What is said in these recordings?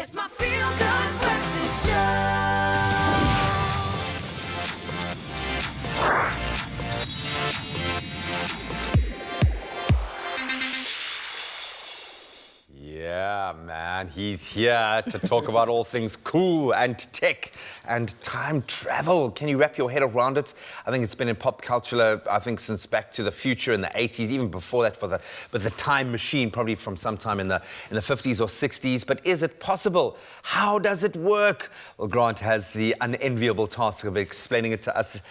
It's my feel-good breakfast show. Yeah, man, he's here to talk about all things cool and tech and time travel. Can you wrap your head around it? I think it's been in pop culture, I think, since Back to the Future in the 80s, even before that with the time machine, probably from sometime in the 50s or 60s. But is it possible? How does it work? Well, Grant has the unenviable task of explaining it to us,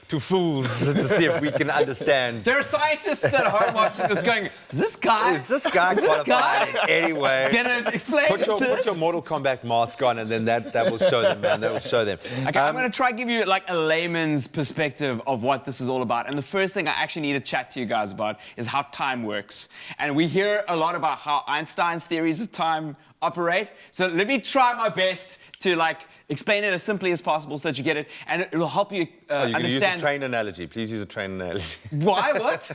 to fools, to see if we can understand. There are scientists at home watching this going, is this guy qualified anyway? Gonna explain Put your Mortal Kombat mask on, and then that will show them, man. That will show them. Okay, I'm going to try and give you like a layman's perspective of what this is all about. And the first thing I actually need to chat to you guys about is how time works. And we hear a lot about how Einstein's theories of time operate. So let me try my best to explain it as simply as possible so that you get it, and it will help you understand. Use a train analogy. Please use a train analogy. Why? What?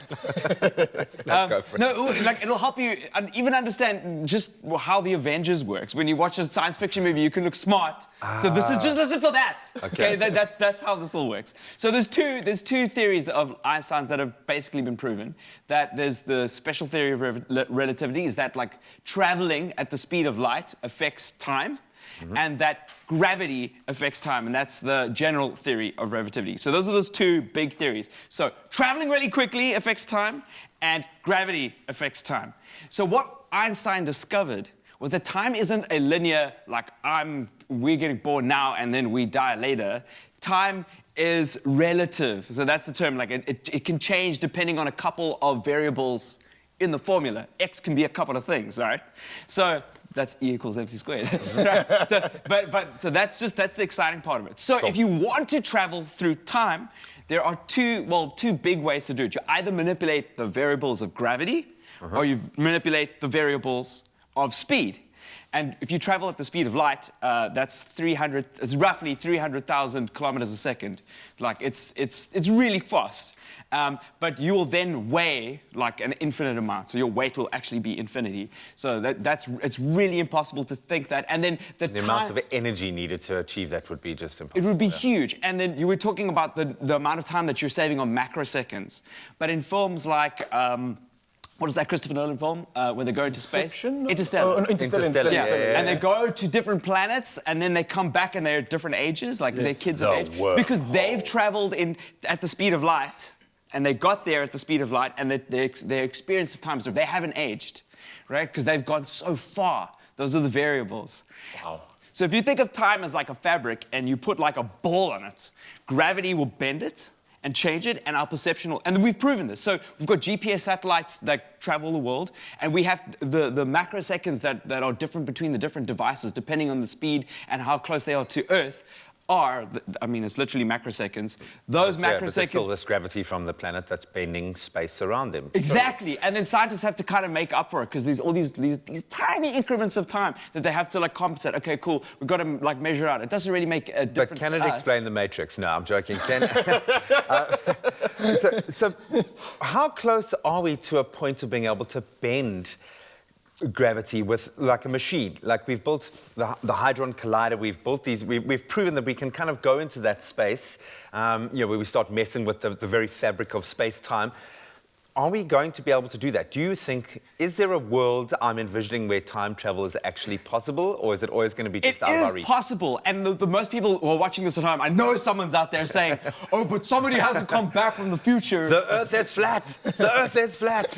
Go for it. It'll help you even understand just how the Avengers works. When you watch a science fiction movie, you can look smart. So this is just listen for that. Okay, that's how this all works. So there's two theories of Einstein's that have basically been proven. That there's the special theory of relativity, is that traveling at the speed of light affects time. Mm-hmm. And that gravity affects time, and that's the general theory of relativity. So those are those two big theories. So traveling really quickly affects time, and gravity affects time. So what Einstein discovered was that time isn't a linear, we're getting born now and then we die later. Time is relative. So that's the term. It can change depending on a couple of variables in the formula. X can be a couple of things, all right? So that's E equals MC squared. Right? So that's the exciting part of it. So if you want to travel through time, there are two big ways to do it. You either manipulate the variables of gravity, or you manipulate the variables of speed. And if you travel at the speed of light, it's roughly 300,000 kilometers a second. It's really fast. But you will then weigh an infinite amount. So your weight will actually be infinity. So it's really impossible to think that. And then the amount of energy needed to achieve that would be just impossible. It would be huge. And then you were talking about the amount of time that you're saving on macroseconds. But in films like what is that Christopher Nolan film when they go into space? Interstellar. Oh, Interstellar. Yeah. And they go to different planets, and then they come back and they're at different ages, they're kids of age. Because they've traveled at the speed of light, and they got there at the speed of light, and their experience of time, so they haven't aged, right? Because they've gone so far. Those are the variables. Wow. So if you think of time as like a fabric, and you put a ball on it, gravity will bend it and change it, and our perception will, and we've proven this. So we've got GPS satellites that travel the world, and we have the macroseconds that are different between the different devices, depending on the speed and how close they are to Earth, it's literally macroseconds. Those macroseconds... But there's still this gravity from the planet that's bending space around them. Exactly, and then scientists have to kind of make up for it, because there's all these tiny increments of time that they have to compensate. Okay, cool, we've got to measure out. It doesn't really make a difference. But can it explain the Matrix? No, I'm joking. So how close are we to a point of being able to bend gravity with a machine? We've built the Hadron Collider, we've proven that we can kind of go into that space, where we start messing with the very fabric of space-time. Are we going to be able to do that? Do you think, is there a world I'm envisioning where time travel is actually possible, or is it always going to be just out of our reach? It is possible, and the most people who are watching this at home, I know someone's out there saying, oh, but somebody hasn't come back from the future. The Earth is flat. The Earth is flat.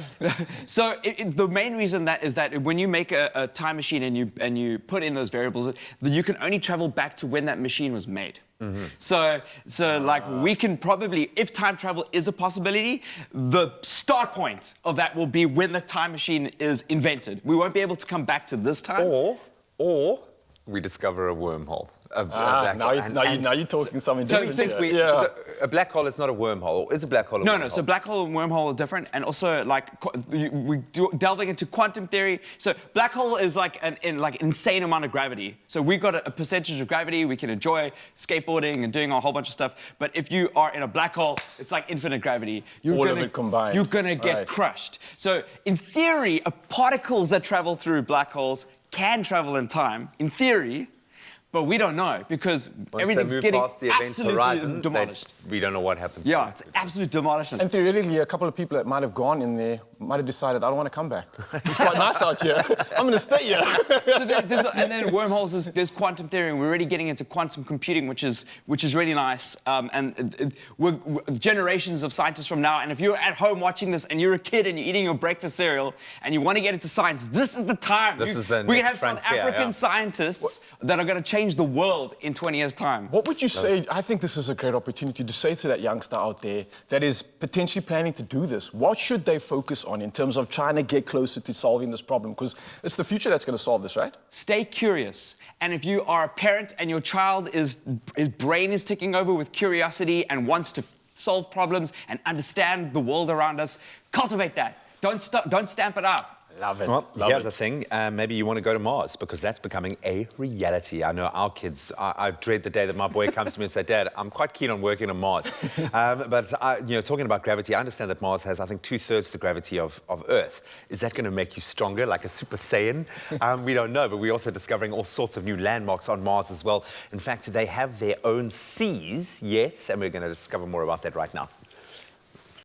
So the main reason is that when you make a time machine and you put in those variables, you can only travel back to when that machine was made. Mm-hmm. So we can probably, if time travel is a possibility, the start point of that will be when the time machine is invented. We won't be able to come back to this time. Or we discover a wormhole. Now you're talking something different. A black hole is not a wormhole. Is a black hole a wormhole? No. So black hole and wormhole are different, and also delving into quantum theory. So black hole is an insane amount of gravity. So we've got a percentage of gravity. We can enjoy skateboarding and doing a whole bunch of stuff. But if you are in a black hole, it's like infinite gravity. All of it combined. You're gonna get crushed. So in theory, particles that travel through black holes can travel in time, in theory, but we don't know because Once everything's they move getting past the event absolutely horizon, demolished. we don't know what happens. Yeah, it's absolute demolition. And theoretically, a couple of people that might have gone in there might have decided, I don't want to come back. It's quite nice out here. I'm going to stay here. So and then wormholes, there's quantum theory, and we're already getting into quantum computing, which is really nice. We're generations of scientists from now, and if you're at home watching this and you're a kid and you're eating your breakfast cereal and you want to get into science, this is the time. This is the we can next have South frontier, African yeah. scientists that are going to change the world in 20 years' time. What would you say? I think this is a great opportunity to say to that youngster out there that is potentially planning to do this, what should they focus on in terms of trying to get closer to solving this problem? Because it's the future that's going to solve this, right? Stay curious. And if you are a parent and your child his brain is ticking over with curiosity and wants to solve problems and understand the world around us, cultivate that. Don't stamp it out. Love it. Well, Love here's it. the thing. Maybe you want to go to Mars because that's becoming a reality. I know our kids, I dread the day that my boy comes to me and says, Dad, I'm quite keen on working on Mars. Talking about gravity, I understand that Mars has, I think, 2/3 the gravity of Earth. Is that going to make you stronger, like a Super Saiyan? We don't know, but we're also discovering all sorts of new landmarks on Mars as well. In fact, they have their own seas, yes, and we're going to discover more about that right now.